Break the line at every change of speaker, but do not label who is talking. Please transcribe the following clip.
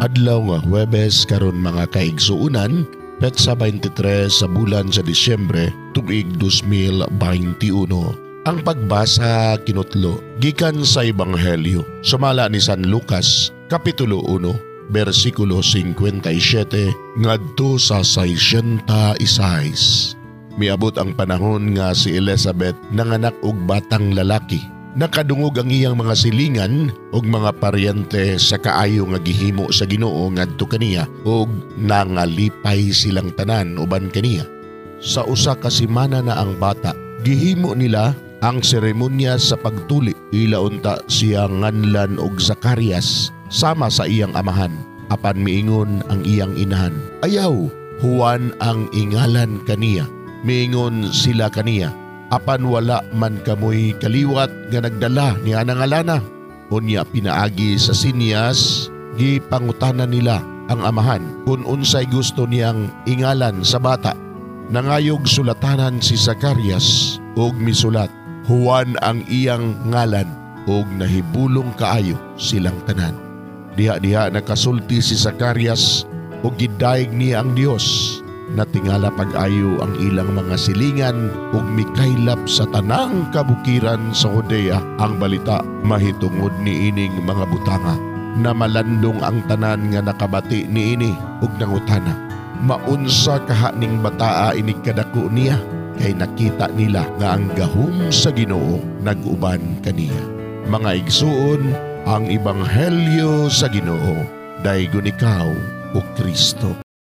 Adlaw nga Huwebes karon mga kaigsuunan, petsa 23 sa bulan sa Disyembre tuig 2021. Ang pagbasa kinutlo gikan sa Ebanghelyo sumala ni San Lucas kapitulo 1 bersikulo 57 ngadto sa 66. Miabot ang panahon nga si Elizabeth nanganak og batang lalaki. Nakadungog ang iyang mga silingan ug mga paryente sa kaayo nga gihimo sa Ginoo ngadto kaniya ug nangalipay silang tanan uban kaniya. Sa usa ka semana na ang bata, gihimo nila ang seremonya sa pagtuli. Ilaunta siya nganlan og Zacarias sama sa iyang amahan. Apan miingon ang iyang inahan, ayaw, Juan ang ingalan kaniya. Miingon sila kaniya, apan wala man kamoy kaliwat nga nagdala ni anang alana. Unya pinaagi sa sinyas, gipangutanan nila ang amahan kung unsay gusto niyang ingalan sa bata. Nangayog sulatanan si Zacarias ug misulat, Juan ang iyang ngalan, ug nahibulong kaayo silang tanan. Diha-diha nakasulti si Zacarias ug gidayeg niya ang Dios. Natingala pag-ayo ang ilang mga silingan ug mikaylap sa tanang kabukiran sa Judea ang balita mahitungod ni ining mga butanga. Na malandong ang tanan nga nakabati niini ug nangutana, maunsa kahaning bataa inig kadako niya? Kay nakita nila nga ang gahom sa Ginoo nag-uban kaniya. Mga igsuon, ang Ebanghelyo sa Ginoo, daygon ikaw o Kristo.